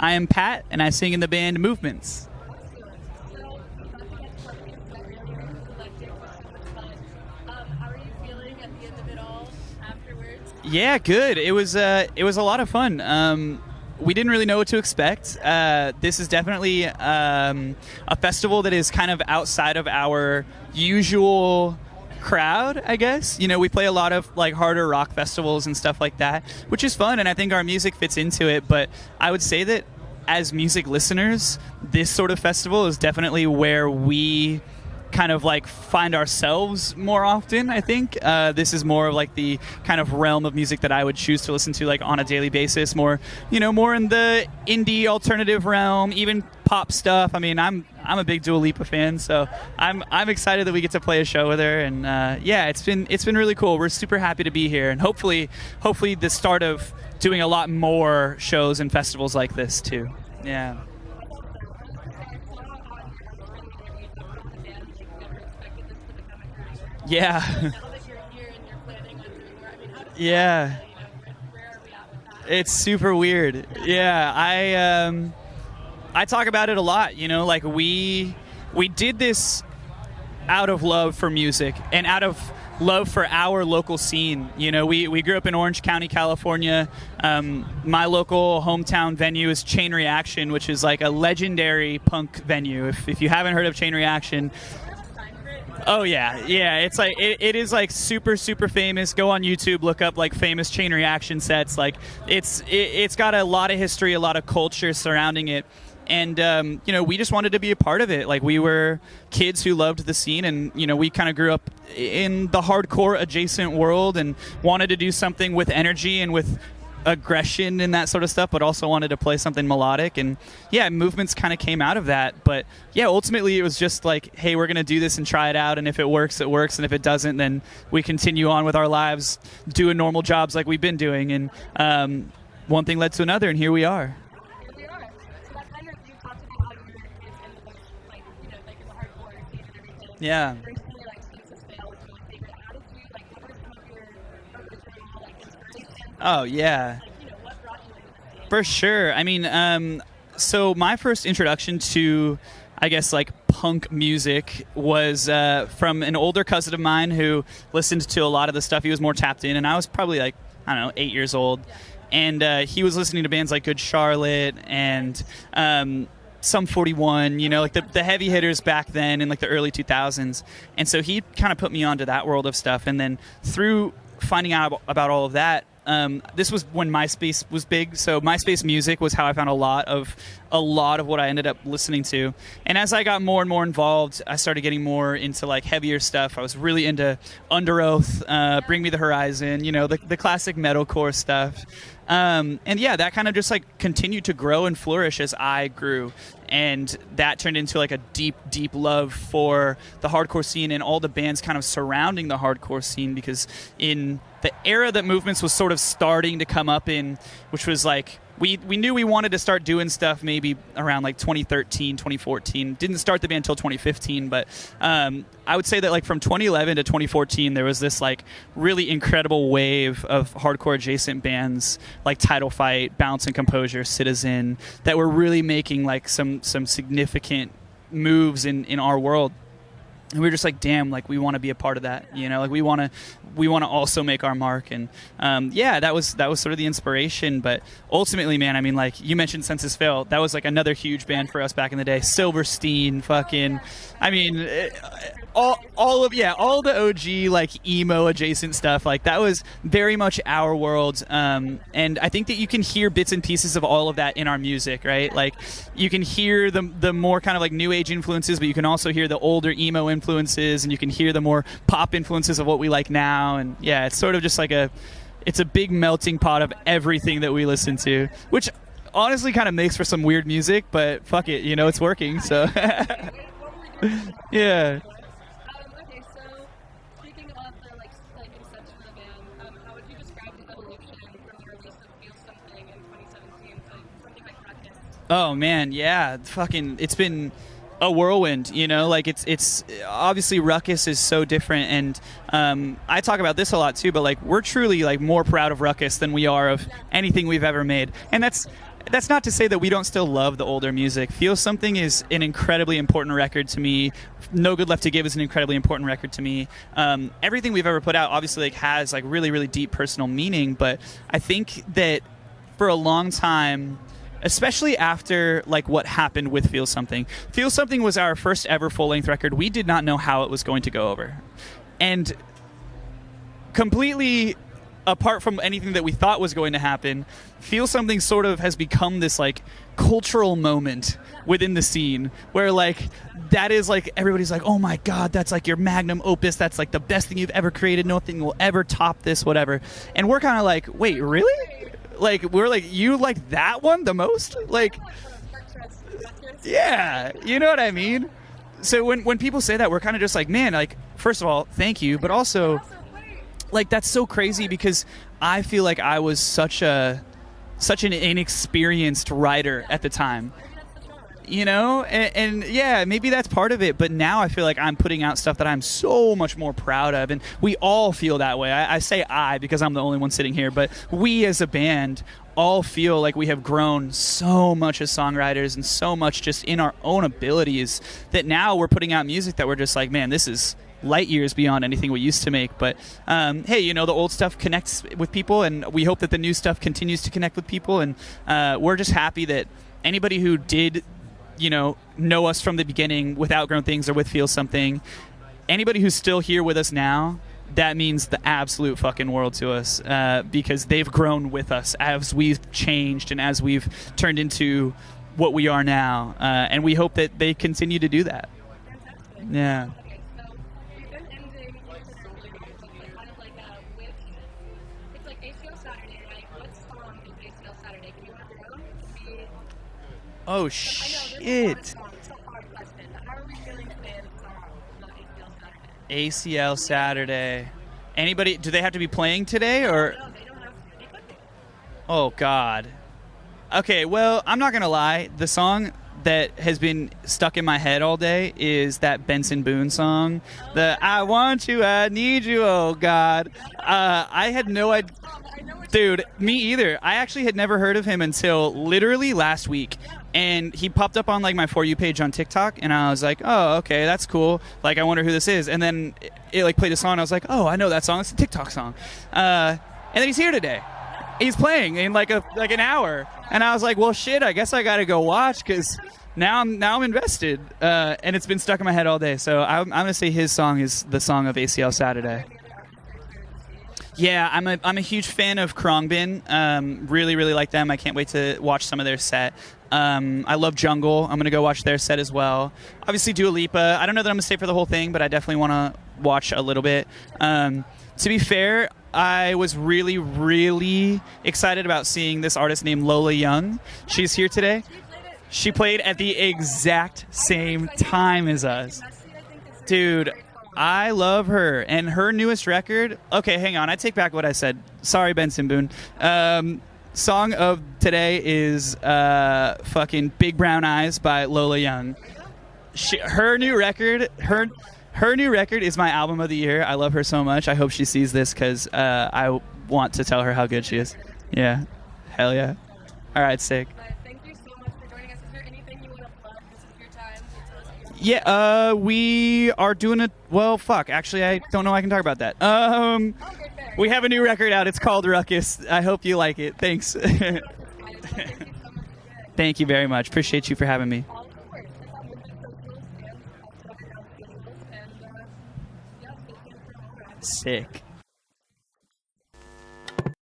I am Pat, and I sing in the band Movements. Yeah, good. It was a lot of fun. We didn't really know what to expect. This is definitely a festival that is kind of outside of our usual crowd, I guess. You know, we play a lot of like harder rock festivals and stuff like that, which is fun, and I think our music fits into it. But I would say that as music listeners, this sort of festival is definitely where we kind of like find ourselves more often. I think this is more of like the kind of realm of music that I would choose to listen to like on a daily basis, more in the indie alternative realm, even pop stuff. I mean, I'm a big Dua Lipa fan, so I'm excited that we get to play a show with her, and yeah, it's been really cool. We're super happy to be here, and hopefully the start of doing a lot more shows and festivals like this too. Yeah. Yeah. Yeah. It's super weird. Yeah, I talk about it a lot, like we did this out of love for music and out of love for our local scene. We grew up in Orange County, California. My local hometown venue is Chain Reaction, which is like a legendary punk venue. If you haven't heard of Chain Reaction, oh yeah, it's like it is like super famous. Go on YouTube, look up like famous Chain Reaction sets. Like it's got a lot of history, a lot of culture surrounding it, and we just wanted to be a part of it. Like, we were kids who loved the scene, and we kind of grew up in the hardcore adjacent world and wanted to do something with energy and with aggression and that sort of stuff, but also wanted to play something melodic. And yeah, Movements kind of came out of that. But yeah, ultimately it was just like, hey, we're going to do this and try it out, and if it works, it works, and if it doesn't, then we continue on with our lives doing normal jobs like we've been doing. And one thing led to another, and here we are. Yeah. Oh, yeah. For sure. I mean, so my first introduction to, I guess, like punk music was from an older cousin of mine who listened to a lot of the stuff. He was more tapped in, and I was probably like, I don't know, 8 years old. And he was listening to bands like Good Charlotte and Sum 41, like the heavy hitters back then in like the early 2000s. And so he kind of put me onto that world of stuff. And then through finding out about all of that, this was when MySpace was big, so MySpace Music was how I found a lot of what I ended up listening to. And as I got more and more involved, I started getting more into like heavier stuff. I was really into Under Oath, Bring Me the Horizon, the classic metalcore stuff. And yeah, that kind of just like continued to grow and flourish as I grew. And that turned into like a deep love for the hardcore scene and all the bands kind of surrounding the hardcore scene, because in the era that Movements was sort of starting to come up in, which was like, we knew we wanted to start doing stuff maybe around like 2013, 2014. Didn't start the band until 2015, but I would say that like from 2011 to 2014, there was this like really incredible wave of hardcore adjacent bands like Title Fight, Balance and Composure, Citizen, that were really making like some significant moves in our world. And we were just like, damn, like we want to be a part of that, like we want to also make our mark. And yeah, that was sort of the inspiration. But ultimately, man, I mean, like you mentioned Census Fail, that was like another huge band for us back in the day. Silverstein, fucking, I mean, all the OG like emo adjacent stuff, like that was very much our world. And I think that you can hear bits and pieces of all of that in our music, right? Like you can hear the more kind of like new age influences, but you can also hear the older emo influences, and you can hear the more pop influences of what we like now. And yeah, it's sort of just like it's a big melting pot of everything that we listen to, which honestly kind of makes for some weird music, but fuck it, it's working. So yeah. Okay, so speaking of the like inception of the band, how would you describe the evolution from the release of Feel Something in 2017 to something like Practice? Oh man, yeah, fucking, it's been a whirlwind, like it's obviously Ruckus is so different, and I talk about this a lot too, but like we're truly like more proud of Ruckus than we are of anything we've ever made. And that's that's not to say that we don't still love the older music. Feel Something is an incredibly important record to me. No Good Left to Give is an incredibly important record to me. Everything we've ever put out obviously like has like really, really deep personal meaning, but I think that for a long time, especially after like what happened with Feel Something was our first ever full-length record. We did not know how it was going to go over. And completely apart from anything that we thought was going to happen, Feel Something sort of has become this like cultural moment within the scene where like that is like everybody's like, oh my god, that's like your magnum opus, that's like the best thing you've ever created, nothing will ever top this, whatever. And we're kind of like, wait, really? Like we're like, you like that one the most? Like, yeah, you know what I mean? So when people say that, we're kind of just like, man, like first of all, thank you, but also like that's so crazy because I feel like I was such an inexperienced writer at the time, you know, and yeah, maybe that's part of it. But now I feel like I'm putting out stuff that I'm so much more proud of, and we all feel that way. I say I because I'm the only one sitting here, but we as a band all feel like we have grown so much as songwriters and so much just in our own abilities that now we're putting out music that we're just like, man, this is light years beyond anything we used to make. But hey, you know, the old stuff connects with people, and we hope that the new stuff continues to connect with people. And we're just happy that anybody who did, you know us from the beginning with Outgrown Things or with Feel Something, anybody who's still here with us now, that means the absolute fucking world to us, because they've grown with us as we've changed and as we've turned into what we are now, and we hope that they continue to do that. Yeah. Oh shit. ACL Saturday. Anybody, do they have to be playing today or? Oh god. Okay, well, I'm not gonna lie. The song that has been stuck in my head all day is that Benson Boone song. The I want you, I need you, oh god. I had no idea. Dude, me either. I actually had never heard of him until literally last week. And he popped up on like my For You page on TikTok, and I was like, oh, okay, that's cool. Like, I wonder who this is. And then it like played a song, and I was like, oh, I know that song. It's a TikTok song. And then he's here today. He's playing in like an hour. And I was like, well, shit, I guess I got to go watch because now I'm invested. And it's been stuck in my head all day. So I'm going to say his song is the song of ACL Saturday. Yeah, I'm a huge fan of Khruangbin. Really, really like them. I can't wait to watch some of their set. I love Jungle. I'm going to go watch their set as well. Obviously, Dua Lipa. I don't know that I'm going to stay for the whole thing, but I definitely want to watch a little bit. To be fair, I was really, really excited about seeing this artist named Lola Young. She's here today. She played at the exact same time as us. Dude, I love her. And her newest record... Okay, hang on. I take back what I said. Sorry, Benson Boone. Song of today is fucking Big Brown Eyes by Lola Young. Her new record is my album of the year. I love her so much. I hope she sees this because I want to tell her how good she is. Yeah. Hell yeah. All right, sick. Thank you so much for joining us. Is there anything you want to plug? This is your time. Yeah, we are doing it. Well, fuck. Actually, I don't know I can talk about that. We have a new record out. It's called Ruckus. I hope you like it. Thanks. Thank you very much. Appreciate you for having me. Sick.